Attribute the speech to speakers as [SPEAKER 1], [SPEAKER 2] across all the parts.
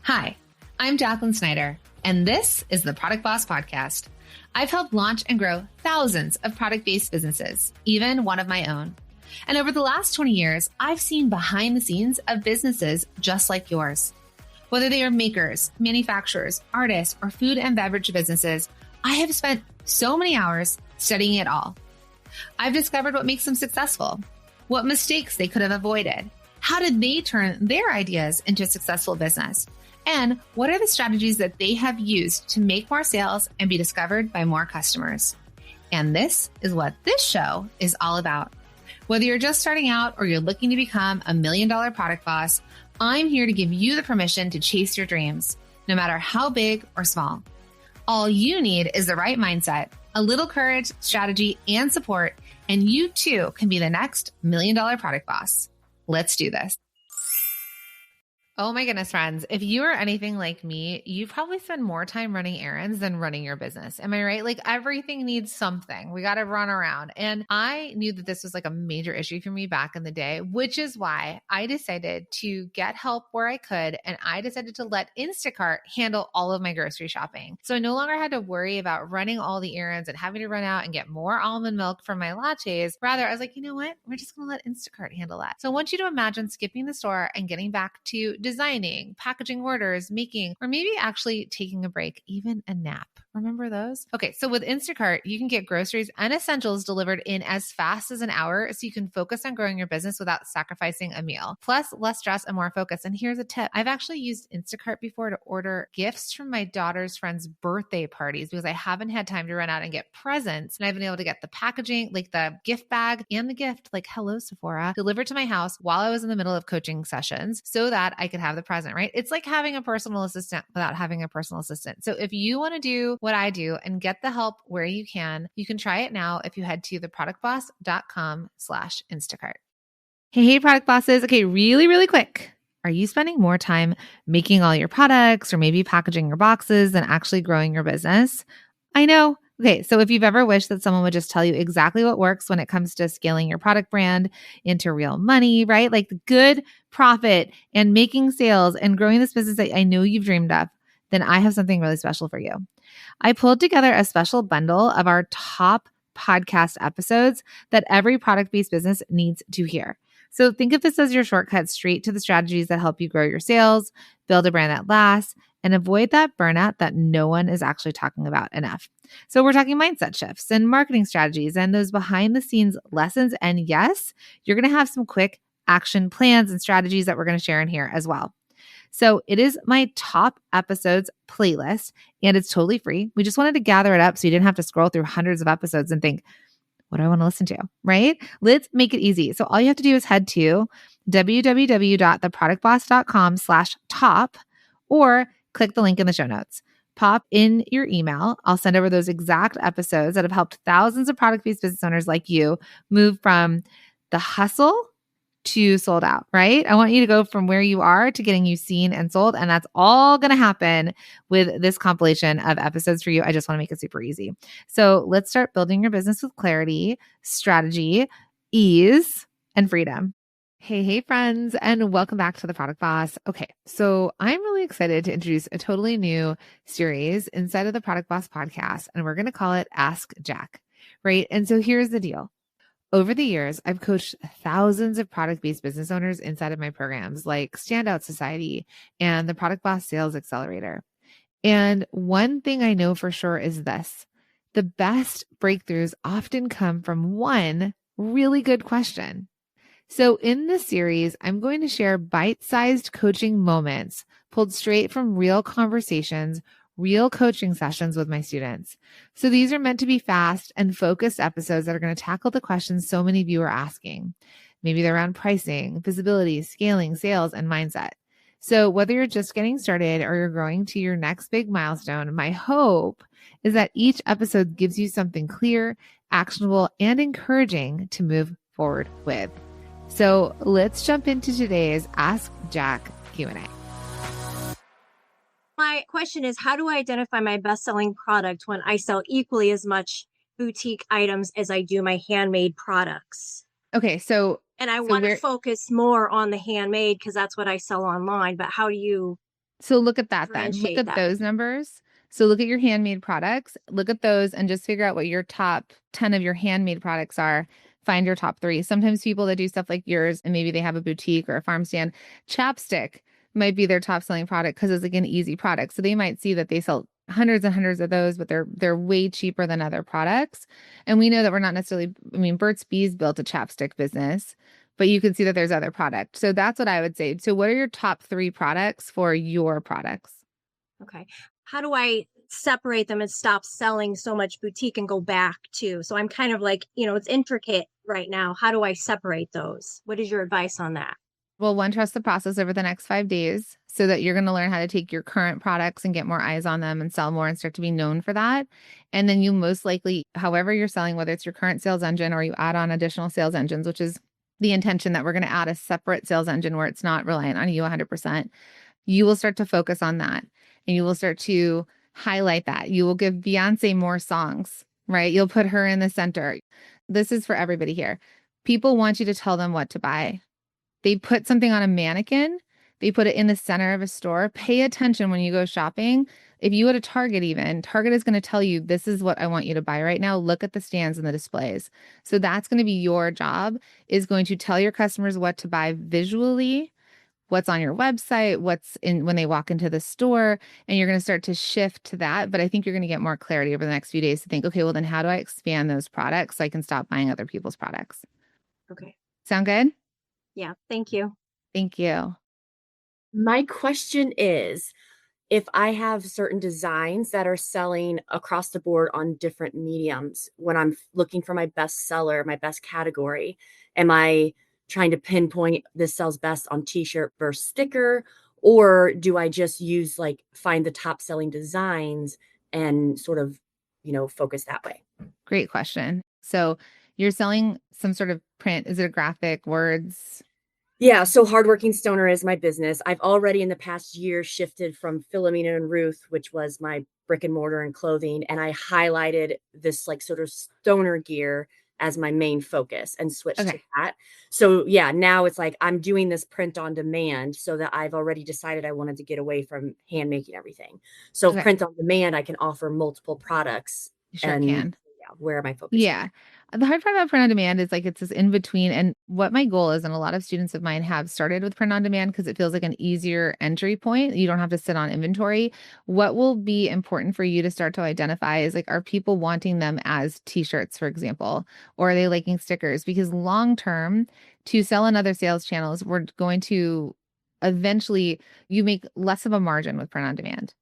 [SPEAKER 1] Hi, I'm Jacqueline Snyder, and this is the Product Boss Podcast. I've helped launch and grow thousands of product-based businesses, even one of my own. And over the last 20 years, I've seen behind the scenes of businesses just like yours. Whether they are makers, manufacturers, artists, or food and beverage businesses, I have spent so many hours studying it all. I've discovered what makes them successful, what mistakes they could have avoided, how did they turn their ideas into a successful business, and what are the strategies that they have used to make more sales and be discovered by more customers. And this is what this show is all about. Whether you're just starting out or you're looking to become $1 million product boss, I'm here to give you the permission to chase your dreams, no matter how big or small. All you need is the right mindset, a little courage, strategy, and support, and you too can be the next $1 million product boss. Let's do this. Oh my goodness, friends. If you are anything like me, you probably spend more time running errands than running your business. Am I right? Like everything needs something. We got to run around. And I knew that this was like a major issue for me back in the day, which is why I decided to get help where I could. And I decided to let Instacart handle all of my grocery shopping. So I no longer had to worry about running all the errands and having to run out and get more almond milk for my lattes. Rather, I was like, you know what? We're just going to let Instacart handle that. So I want you to imagine skipping the store and getting back to designing, packaging orders, making, or maybe actually taking a break, even a nap. Remember those? Okay, so with Instacart, you can get groceries and essentials delivered in as fast as an hour so you can focus on growing your business without sacrificing a meal. Plus, less stress and more focus. And here's a tip. I've actually used Instacart before to order gifts from my daughter's friends' birthday parties because I haven't had time to run out and get presents. And I've been able to get the packaging, like the gift bag and the gift, like hello Sephora, delivered to my house while I was in the middle of coaching sessions so that I could have the present, right? It's like having a personal assistant without having a personal assistant. So if you want to do what I do and get the help where you can try it now if you head to theproductboss.com/Instacart. Hey, product bosses. Okay, really quick. Are you spending more time making all your products or maybe packaging your boxes than actually growing your business? I know. Okay, so if you've ever wished that someone would just tell you exactly what works when it comes to scaling your product brand into real money, right? Like the good profit and making sales and growing this business that I know you've dreamed of, then I have something really special for you. I pulled together a special bundle of our top podcast episodes that every product-based business needs to hear. So think of this as your shortcut straight to the strategies that help you grow your sales, build a brand that lasts, and avoid that burnout that no one is actually talking about enough. So we're talking mindset shifts and marketing strategies and those behind the scenes lessons. And yes, you're going to have some quick action plans and strategies that we're going to share in here as well. So it is my top episodes playlist and it's totally free. We just wanted to gather it up so you didn't have to scroll through hundreds of episodes and think, what do I want to listen to, right? Let's make it easy. So all you have to do is head to www.theproductboss.com/top or click the link in the show notes. Pop in your email. I'll send over those exact episodes that have helped thousands of product-based business owners like you move from the hustle to sold out, right? I want you to go from where you are to getting you seen and sold. And that's all going to happen with this compilation of episodes for you. I just want to make it super easy. So let's start building your business with clarity, strategy, ease, and freedom. Hey, friends, and welcome back to the Product Boss. Okay, so I'm really excited to introduce a totally new series inside of the Product Boss podcast, and we're going to call it Ask Jacq, right? And so here's the deal. Over the years, I've coached thousands of product-based business owners inside of my programs like Standout Society and the Product Boss Sales Accelerator. And one thing I know for sure is this: the best breakthroughs often come from one really good question. So in this series, I'm going to share bite-sized coaching moments pulled straight from real conversations, real coaching sessions with my students. So these are meant to be fast and focused episodes that are going to tackle the questions so many of you are asking. Maybe they're around pricing, visibility, scaling, sales, and mindset. So whether you're just getting started or you're growing to your next big milestone, my hope is that each episode gives you something clear, actionable, and encouraging to move forward with. So let's jump into today's Ask Jacq Q&A.
[SPEAKER 2] My question is, how do I identify my best-selling product when I sell equally as much boutique items as I do my handmade products?
[SPEAKER 1] Okay,
[SPEAKER 2] and I want to focus more on the handmade because that's what I sell online. But how do you
[SPEAKER 1] So look at that then. Look
[SPEAKER 2] differentiate
[SPEAKER 1] at
[SPEAKER 2] that.
[SPEAKER 1] those numbers. So look at your handmade products, look at those and just figure out what your top 10 of your handmade products are. Find your top 3. Sometimes people that do stuff like yours and maybe they have a boutique or a farm stand, chapstick might be their top selling product because it's like an easy product. So they might see that they sell hundreds and hundreds of those, but they're way cheaper than other products. And we know that we're not necessarily, I mean, Burt's Bees built a chapstick business, but you can see that there's other products. So that's what I would say. So what are your top 3 products for your products?
[SPEAKER 2] Okay. How do I separate them and stop selling so much boutique and go back to? So I'm kind of like, it's intricate right now. How do I separate those? What is your advice on that?
[SPEAKER 1] Well, one, trust the process over the next 5 days so that you're going to learn how to take your current products and get more eyes on them and sell more and start to be known for that. And then you most likely, however you're selling, whether it's your current sales engine or you add on additional sales engines, which is the intention that we're going to add a separate sales engine where it's not reliant on you 100%, you will start to focus on that and you will start to highlight that. You will give Beyonce more songs, right? You'll put her in the center. This is for everybody here. People want you to tell them what to buy. They put something on a mannequin. They put it in the center of a store. Pay attention when you go shopping. If you go to Target even, Target is going to tell you, this is what I want you to buy right now. Look at the stands and the displays. So that's going to be your job, is going to tell your customers what to buy visually, what's on your website, what's in when they walk into the store, and you're going to start to shift to that. But I think you're going to get more clarity over the next few days to think, okay, well then how do I expand those products so I can stop buying other people's products?
[SPEAKER 2] Okay.
[SPEAKER 1] Sound good?
[SPEAKER 2] Yeah. Thank you.
[SPEAKER 1] Thank you.
[SPEAKER 3] My question is, if I have certain designs that are selling across the board on different mediums, when I'm looking for my best seller, my best category, am I trying to pinpoint this sells best on t-shirt versus sticker? Or do I just find the top selling designs and sort of, focus that way?
[SPEAKER 1] Great question. So you're selling some sort of print. Is it a graphic, words?
[SPEAKER 3] Yeah, so Hardworking Stoner is my business. I've already in the past year shifted from Philomena and Ruth, which was my brick and mortar and clothing, and I highlighted this sort of stoner gear as my main focus and switched to
[SPEAKER 1] Okay.
[SPEAKER 3] that. So yeah, now it's like I'm doing this print on demand so that I've already decided I wanted to get away from hand making everything. So
[SPEAKER 1] Okay.
[SPEAKER 3] print on demand, I can offer multiple products
[SPEAKER 1] You sure
[SPEAKER 3] and
[SPEAKER 1] can.
[SPEAKER 3] yeah, where am I focusing?
[SPEAKER 1] Yeah. The hard part about print on demand is like it's this in between. And what my goal is, and a lot of students of mine have started with print on demand because it feels like an easier entry point. You don't have to sit on inventory. What will be important for you to start to identify is like, are people wanting them as t-shirts, for example, or are they liking stickers? Because long term, to sell in other sales channels, we're going to eventually, you make less of a margin with print on demand.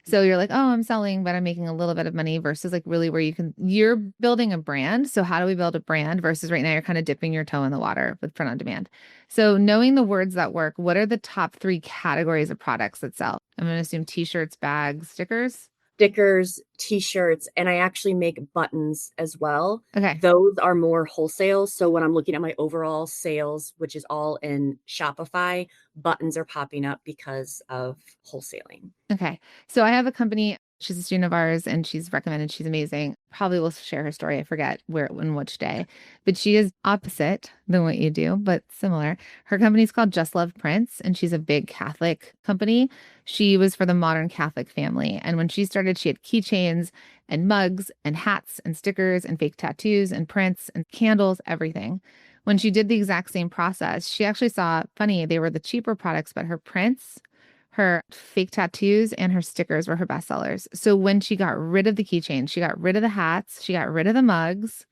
[SPEAKER 1] So you're like, oh, I'm selling, but I'm making a little bit of money versus like really where you're building a brand. So how do we build a brand versus right now you're kind of dipping your toe in the water with print on demand. So knowing the words that work, what are the top 3 categories of products that sell? I'm going to assume t-shirts, bags, stickers.
[SPEAKER 3] Stickers, t-shirts, and I actually make buttons as well.
[SPEAKER 1] Okay.
[SPEAKER 3] Those are more wholesale. So when I'm looking at my overall sales, which is all in Shopify, buttons are popping up because of wholesaling.
[SPEAKER 1] Okay. So I have a company. She's a student of ours and she's recommended. She's amazing. Probably will share her story. I forget where and which day, but she is opposite than what you do, but similar. Her company's called Just Love Prints and she's a big Catholic company. She was for the modern Catholic family. And when she started, she had keychains and mugs and hats and stickers and fake tattoos and prints and candles, everything. When she did the exact same process, she actually saw, funny, they were the cheaper products, but her prints, her fake tattoos, and her stickers were her best sellers. So when she got rid of the keychain, she got rid of the hats, she got rid of the mugs.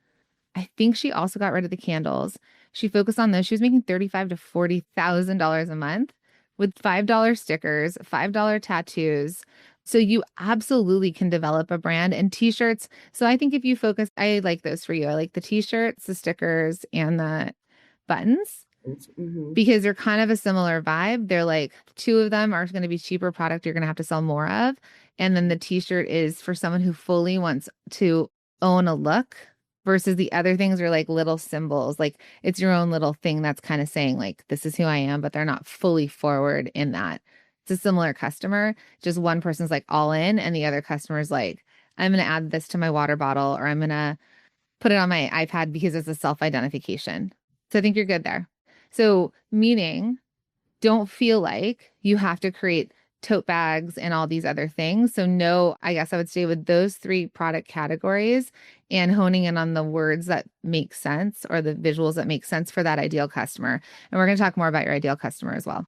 [SPEAKER 1] I think she also got rid of the candles. She focused on those. She was making $35,000 to $40,000 a month with $5 stickers, $5 tattoos. So you absolutely can develop a brand and t-shirts. So I think if you focus, I like those for you. I like the t-shirts, the stickers, and the buttons
[SPEAKER 3] Mm-hmm.
[SPEAKER 1] because they're kind of a similar vibe. They're like 2 of them are going to be cheaper product you're going to have to sell more of. And then the t-shirt is for someone who fully wants to own a look versus the other things are like little symbols. Like it's your own little thing that's kind of saying like, this is who I am, but they're not fully forward in that. It's a similar customer. Just one person's like all in and the other customer's like, I'm going to add this to my water bottle or I'm going to put it on my iPad because it's a self-identification. So I think you're good there. So meaning don't feel like you have to create tote bags, and all these other things. So no, I guess I would stay with those 3 product categories and honing in on the words that make sense or the visuals that make sense for that ideal customer. And we're going to talk more about your ideal customer as well.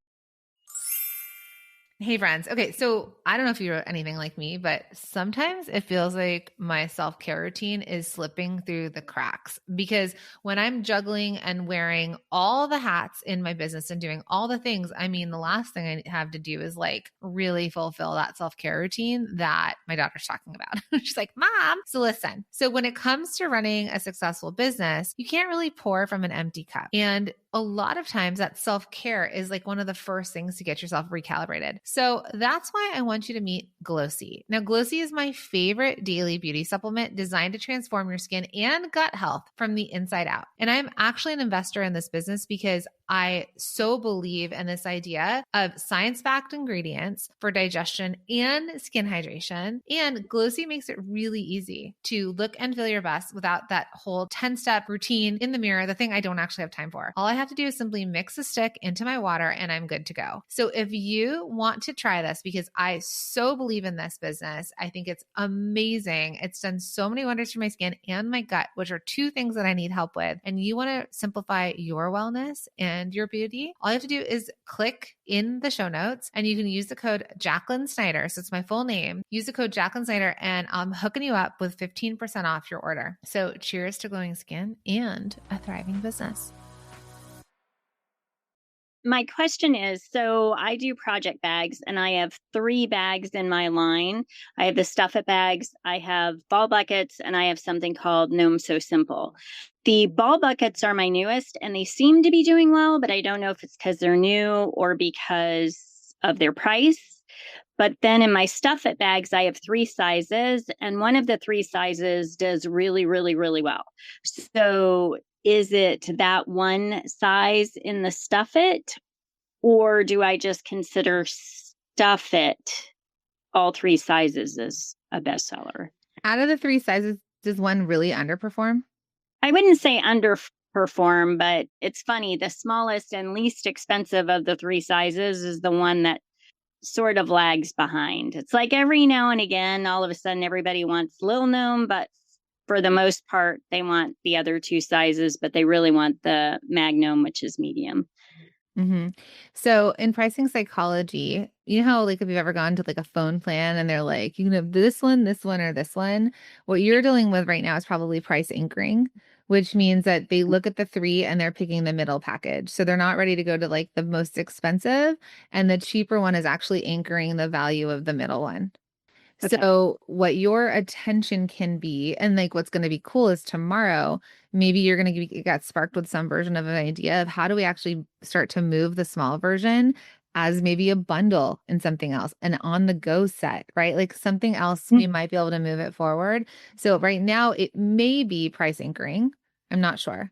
[SPEAKER 1] Hey friends. Okay. So I don't know if you're anything like me, but sometimes it feels like my self-care routine is slipping through the cracks because when I'm juggling and wearing all the hats in my business and doing all the things, I mean, the last thing I have to do is like really fulfill that self-care routine that my daughter's talking about. She's like, Mom. So listen, so when it comes to running a successful business, you can't really pour from an empty cup. And a lot of times that self-care is like one of the first things to get yourself recalibrated. So that's why I want you to meet Glossy. Now, Glossy is my favorite daily beauty supplement designed to transform your skin and gut health from the inside out. And I'm actually an investor in this business because I so believe in this idea of science-backed ingredients for digestion and skin hydration. And Glossy makes it really easy to look and feel your best without that whole 10-step routine in the mirror, the thing I don't actually have time for. All I have to do is simply mix a stick into my water and I'm good to go. So if you want to try this, because I so believe in this business, I think it's amazing. It's done so many wonders for my skin and my gut, which are 2 things that I need help with. And you want to simplify your wellness and your beauty, all you have to do is click in the show notes and you can use the code Jacqueline Snyder. So it's my full name. Use the code Jacqueline Snyder and I'm hooking you up with 15% off your order. So cheers to glowing skin and a thriving business.
[SPEAKER 4] My question is, so I do project bags and I have 3 bags in my line. I have the Stuff It bags, I have ball buckets, and I have something called Gnome So Simple. The ball buckets are my newest and they seem to be doing well, but I don't know if it's because they're new or because of their price. But then in my Stuff It bags, I have 3 sizes and one of the 3 sizes does really, really, really well. So is it that one size in the Stuff It, or do I just consider Stuff It, all 3 sizes, as a bestseller?
[SPEAKER 1] Out of the 3 sizes, does one really underperform?
[SPEAKER 4] I wouldn't say underperform, but it's funny. The smallest and least expensive of the 3 sizes is the one that sort of lags behind. It's like every now and again, all of a sudden, everybody wants Lil Gnome, but for the most part, they want the other 2 sizes, but they really want the Magnum, which is medium.
[SPEAKER 1] Mm-hmm. So in pricing psychology, you know how like if you've ever gone to like a phone plan and they're like, you can have this one, or this one, what you're dealing with right now is probably price anchoring, which means that they look at the 3 and they're picking the middle package. So they're not ready to go to like the most expensive, and the cheaper one is actually anchoring the value of the middle one.
[SPEAKER 4] Okay.
[SPEAKER 1] So what your attention can be, and like what's going to be cool is tomorrow, maybe you're going to get sparked with some version of an idea of how do we actually start to move the small version as maybe a bundle in something else, an on the go set, right? Like something else we might be able to move it forward. So right now it may be price anchoring. I'm not sure.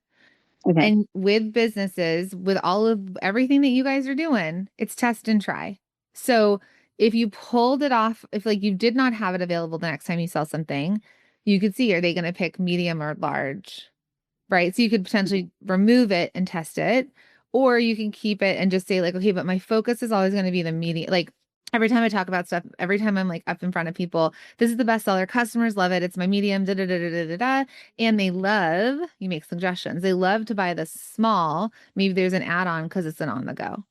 [SPEAKER 4] Okay.
[SPEAKER 1] And with businesses, with all of everything that you guys are doing, it's test and try. So if you pulled it off, if like you did not have it available the next time you sell something, you could see, are they going to pick medium or large, right? So you could potentially remove it and test it, or you can keep it and just say like, okay, but my focus is always going to be the medium. Like every time I talk about stuff, every time I'm like up in front of people, this is the bestseller. Customers love it. It's my medium, da da da da da da da. And they love, you make suggestions. They love to buy the small. Maybe there's an add-on because it's an on the go.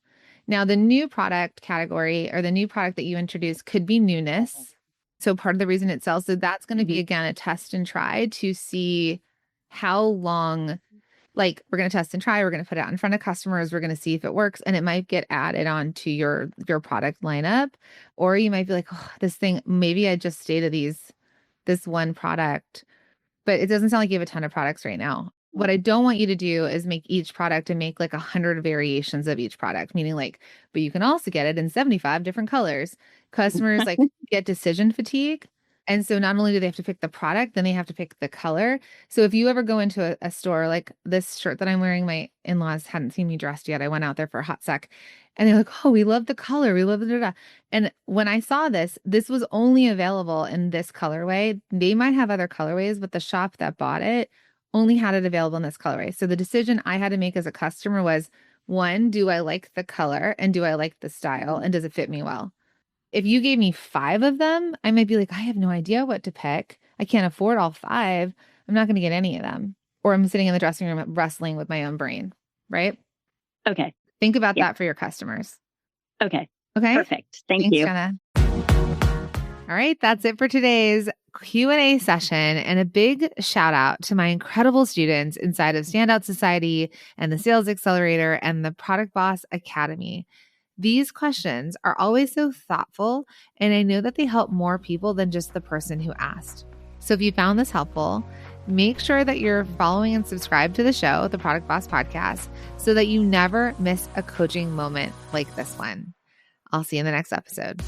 [SPEAKER 1] Now, the new product category or the new product that you introduce could be newness. So part of the reason it sells, so that's going to be, again, a test and try to see how long, like we're going to test and try, we're going to put it out in front of customers, we're going to see if it works, and it might get added on to your product lineup. Or you might be like, oh, this thing, maybe I just stay to this one product, but it doesn't sound like you have a ton of products right now. What I don't want you to do is make each product and make like 100 variations of each product, meaning like, but you can also get it in 75 different colors. Customers like get decision fatigue. And so not only do they have to pick the product, then they have to pick the color. So if you ever go into a store, like this shirt that I'm wearing, my in-laws hadn't seen me dressed yet. I went out there for a hot sec and they're like, oh, we love the color. We love the. And when I saw this was only available in this colorway. They might have other colorways, but the shop that bought it only had it available in this colorway. So the decision I had to make as a customer was, one, do I like the color and do I like the style and does it fit me well? If you gave me 5 of them, I might be like, I have no idea what to pick. I can't afford all 5. I'm not going to get any of them. Or I'm sitting in the dressing room wrestling with my own brain, right?
[SPEAKER 4] Okay.
[SPEAKER 1] Think about that for your customers.
[SPEAKER 4] Okay.
[SPEAKER 1] Okay.
[SPEAKER 4] Perfect. Thanks,
[SPEAKER 1] you.
[SPEAKER 4] Jenna.
[SPEAKER 1] All right. That's it for today's Q&A session. And a big shout out to my incredible students inside of Standout Society and the Sales Accelerator and the Product Boss Academy. These questions are always so thoughtful, and I know that they help more people than just the person who asked. So if you found this helpful, make sure that you're following and subscribed to the show, the Product Boss Podcast, so that you never miss a coaching moment like this one. I'll see you in the next episode.